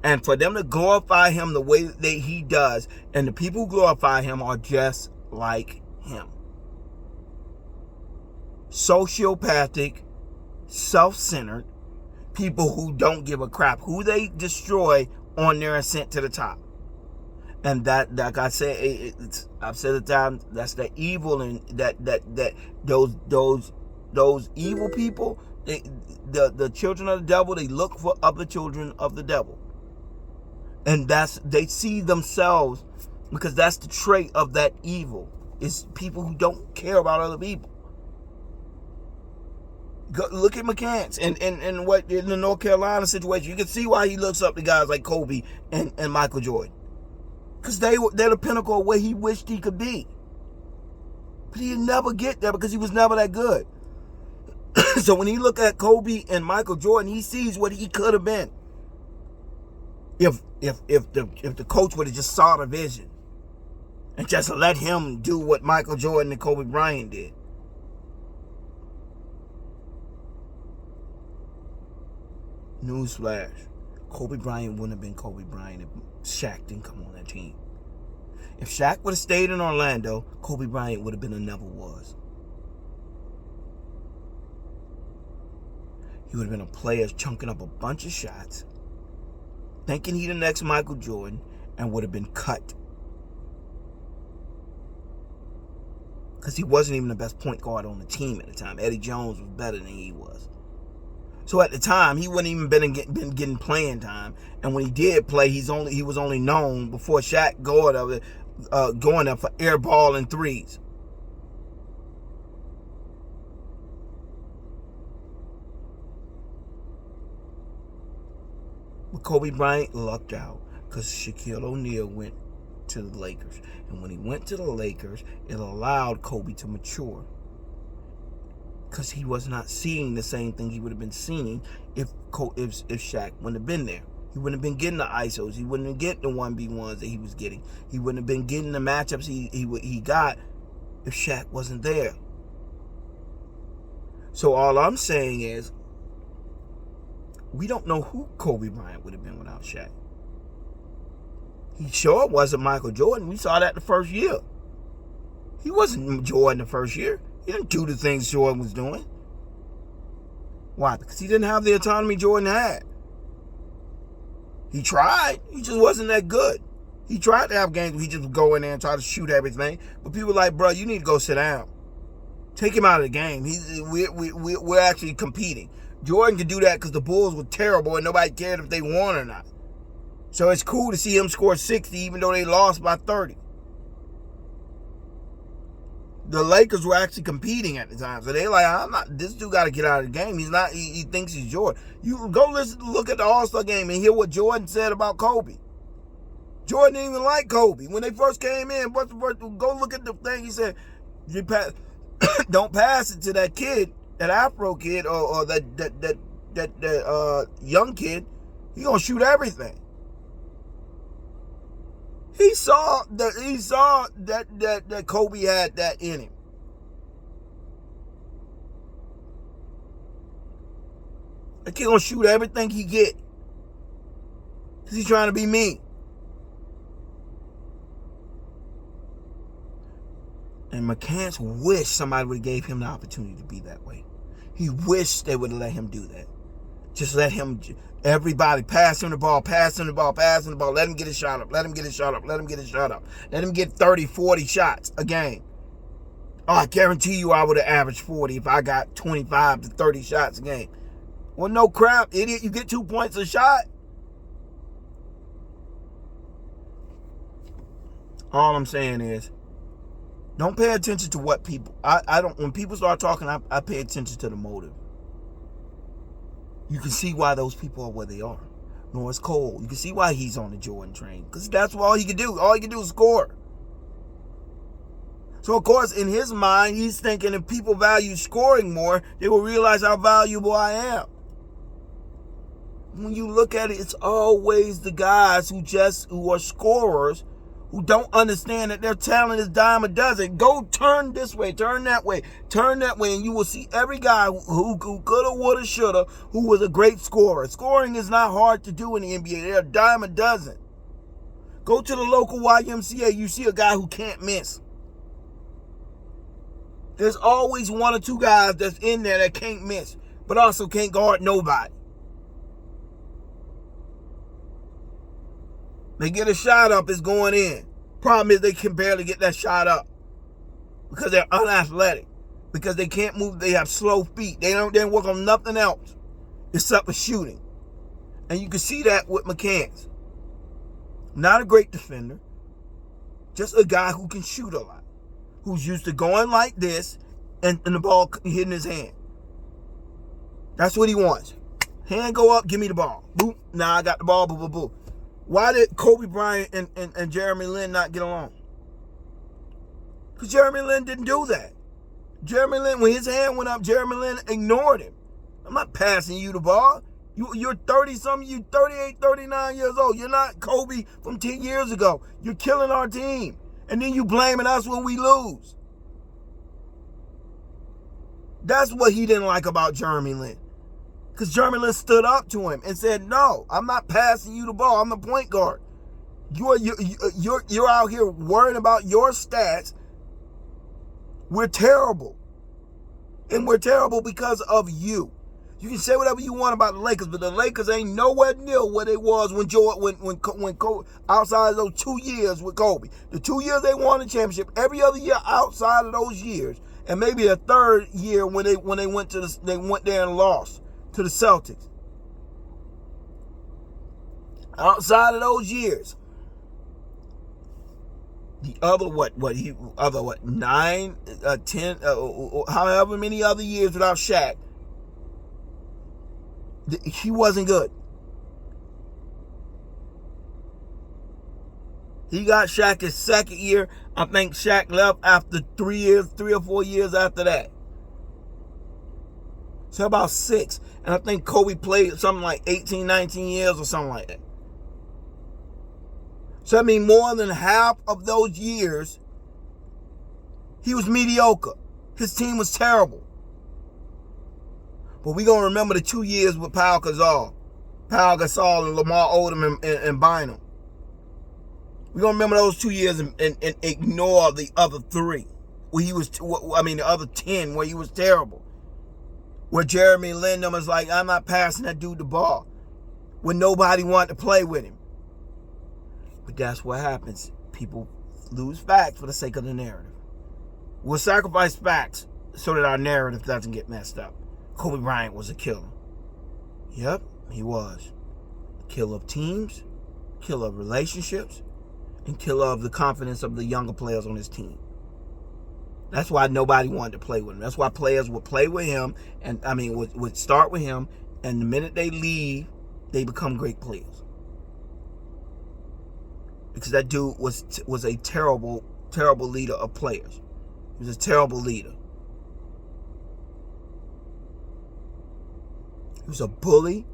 And for them to glorify him the way that he does, and the people who glorify him are just like him. Sociopathic, self-centered, people who don't give a crap who they destroy on their ascent to the top. And that, like I said, I've said it time, that's the evil, and that those evil people, the children of the devil, they look for other children of the devil. And they see themselves, because that's the trait of that evil, is people who don't care about other people. Look at McCants and what in the North Carolina situation. You can see why he looks up to guys like Kobe and Michael Jordan. Because they're the pinnacle of where he wished he could be. But he'd never get there because he was never that good. So when he look at Kobe and Michael Jordan, he sees what he could have been. If the coach would have just saw the vision and just let him do what Michael Jordan and Kobe Bryant did. Newsflash, Kobe Bryant wouldn't have been Kobe Bryant if Shaq didn't come on that team. If Shaq would have stayed in Orlando, Kobe Bryant would have been a never was. He would have been a player chunking up a bunch of shots, thinking he the next Michael Jordan, and would have been cut. Because he wasn't even the best point guard on the team at the time. Eddie Jones was better than he was. So at the time, he wouldn't even been getting playing time. And when he did play, he was only known before Shaq going up for air ball and threes. But Kobe Bryant lucked out because Shaquille O'Neal went to the Lakers. And when he went to the Lakers, it allowed Kobe to mature. Because he was not seeing the same thing he would have been seeing if Shaq wouldn't have been there. He wouldn't have been getting the ISOs. He wouldn't have get the 1v1s that he was getting. He wouldn't have been getting the matchups he got if Shaq wasn't there. So all I'm saying is, we don't know who Kobe Bryant would have been without Shaq. He sure wasn't Michael Jordan. We saw that the first year. He wasn't Jordan the first year. He didn't do the things Jordan was doing. Why? Because he didn't have the autonomy Jordan had. He tried. He just wasn't that good. He tried to have games where he just would go in there and try to shoot everything. But people were like, bro, you need to go sit down. Take him out of the game. We're actually competing. Jordan could do that because the Bulls were terrible and nobody cared if they won or not. So it's cool to see him score 60 even though they lost by 30. The Lakers were actually competing at the time. So they're like, this dude got to get out of the game. He's not, he thinks he's Jordan. You go look at the All-Star game and hear what Jordan said about Kobe. Jordan didn't even like Kobe. When they first came in, go look at the thing. He said, don't pass it to that kid, that Afro kid, or that young kid. He gonna shoot everything. He saw that Kobe had that in him. That kid gonna shoot everything he get. Cause he's trying to be me. And McCants wished somebody would have gave him the opportunity to be that way. He wished they would have let him do that. Just let him, everybody pass him the ball, let him get his shot up, let him get 30, 40 shots a game. Oh, I guarantee you I would have averaged 40 if I got 25 to 30 shots a game. Well, no crap, idiot, you get 2 points a shot. All I'm saying is, don't pay attention to what people, when people start talking, I pay attention to the motive. You can see why those people are where they are. Norris Cole, you can see why he's on the Jordan train. Because that's all he can do. All he can do is score. So, of course, in his mind, he's thinking if people value scoring more, they will realize how valuable I am. When you look at it, it's always the guys who are scorers who don't understand that their talent is dime a dozen. Go turn this way, turn that way, and you will see every guy who coulda, woulda, shoulda, who was a great scorer. Scoring is not hard to do in the NBA. They're a dime a dozen. Go to the local YMCA, you see a guy who can't miss. There's always one or two guys that's in there that can't miss, but also can't guard nobody. They get a shot up, it's going in. Problem is they can barely get that shot up because they're unathletic, because they can't move. They have slow feet. They don't work on nothing else except for shooting. And you can see that with McCants. Not a great defender, just a guy who can shoot a lot, who's used to going like this and the ball hitting his hand. That's what he wants. Hand go up, give me the ball. Boop. Now I got the ball. Boo, boo, boo. Why did Kobe Bryant and Jeremy Lin not get along? Because Jeremy Lin didn't do that. Jeremy Lin, when his hand went up, Jeremy Lin ignored him. I'm not passing you the ball. You're 30-something, you're 38, 39 years old. You're not Kobe from 10 years ago. You're killing our team. And then you blaming us when we lose. That's what he didn't like about Jeremy Lin. Because Jeremy Lin stood up to him and said, no, I'm not passing you the ball. I'm the point guard. You're out here worrying about your stats. We're terrible. And we're terrible because of you. You can say whatever you want about the Lakers, but the Lakers ain't nowhere near where they was when Kobe, outside of those 2 years with Kobe. The 2 years they won the championship, every other year outside of those years, and maybe a third year when they went there and lost to the Celtics. Outside of those years, the other 9, 10, however many other years without Shaq, he wasn't good. He got Shaq his second year. I think Shaq left after 3 or 4 years after that. So about 6. And I think Kobe played something like 18, 19 years or something like that. So I mean, more than half of those years, he was mediocre. His team was terrible. But we're going to remember the 2 years with Pau Gasol and Lamar Odom and Bynum. We're going to remember those 2 years and ignore the other 3. The other 10 where he was terrible. Where Jeremy Lin was like, I'm not passing that dude the ball. When nobody wanted to play with him. But that's what happens. People lose facts for the sake of the narrative. We'll sacrifice facts so that our narrative doesn't get messed up. Kobe Bryant was a killer. Yep, he was. Killer of teams, killer of relationships, and killer of the confidence of the younger players on his team. That's why nobody wanted to play with him. That's why players would play with him, would start with him, and the minute they leave, they become great players. Because that dude was a terrible, terrible leader of players. He was a terrible leader. He was a bully,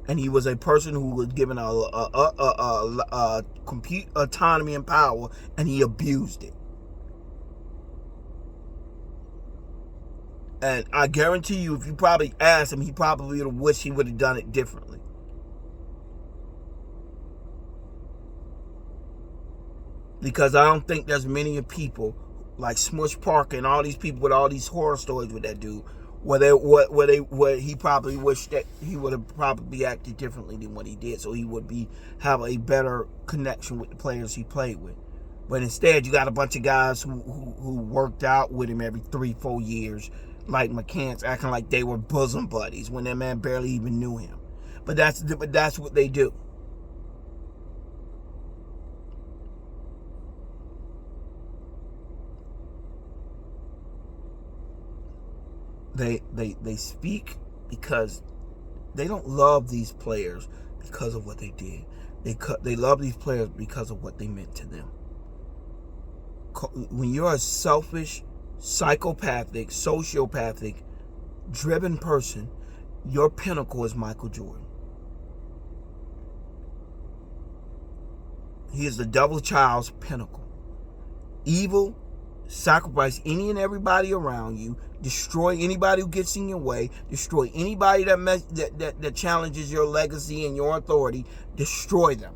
and he was a person who was given a complete autonomy and power, and he abused it. And I guarantee you, if you probably asked him, he probably would have wished he would have done it differently. Because I don't think there's many people like Smush Parker and all these people with all these horror stories with that dude, where he probably wished that he would have probably acted differently than what he did, so he would have a better connection with the players he played with. But instead, you got a bunch of guys who worked out with him every 3-4 years, like McCants, acting like they were bosom buddies when that man barely even knew him. But that's what they do. They speak because they don't love these players because of what they did. They love these players because of what they meant to them. When you're a selfish, psychopathic, sociopathic, driven person, your pinnacle is Michael Jordan. He is the devil child's pinnacle. Evil, sacrifice any and everybody around you, destroy anybody who gets in your way, destroy anybody that challenges your legacy and your authority, destroy them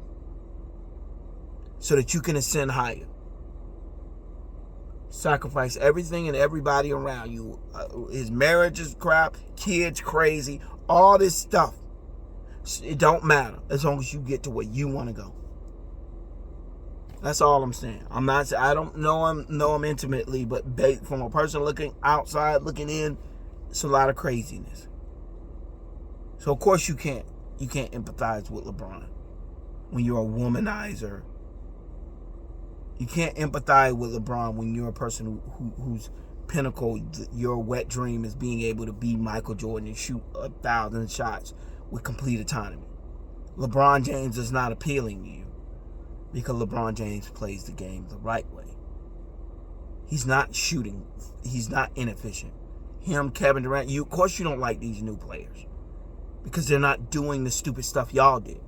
so that you can ascend higher. Sacrifice everything and everybody around you. His marriage is crap, kids crazy, all this stuff. It don't matter as long as you get to where you want to go. That's all I'm saying. I don't know him intimately, but from a person looking outside, looking in, it's a lot of craziness. So of course you can't empathize with LeBron when you're a womanizer. You can't empathize with LeBron when you're a person who's pinnacle, your wet dream is being able to be Michael Jordan and shoot 1,000 shots with complete autonomy. LeBron James is not appealing to you because LeBron James plays the game the right way. He's not shooting. He's not inefficient. Him, Kevin Durant, of course you don't like these new players because they're not doing the stupid stuff y'all did.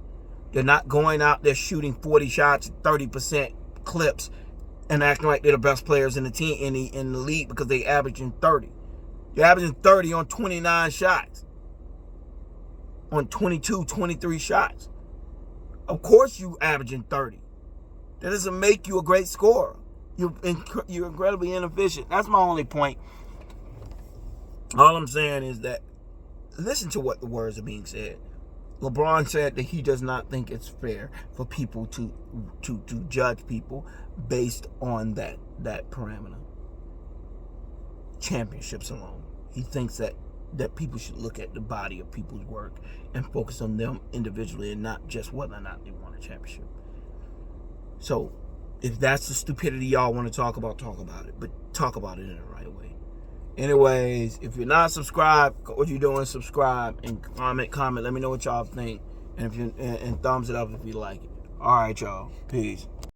They're not going out there shooting 40 shots, 30% clips, and acting like they're the best players in the team in the league because they averaging 30. You're averaging 30 on 29 shots. On 22, 23 shots. Of course you averaging 30. That doesn't make you a great scorer. You're incredibly inefficient. That's my only point. All I'm saying is that listen to what the words are being said. LeBron said that he does not think it's fair for people to judge people based on that parameter. Championships alone. He thinks that people should look at the body of people's work and focus on them individually and not just whether or not they won a championship. So, if that's the stupidity y'all want to talk about it. But talk about it in the right way. Anyways, if you're not subscribed, what you doing? Subscribe and comment. Let me know what y'all think, and thumbs it up if you like it. All right, y'all. Peace.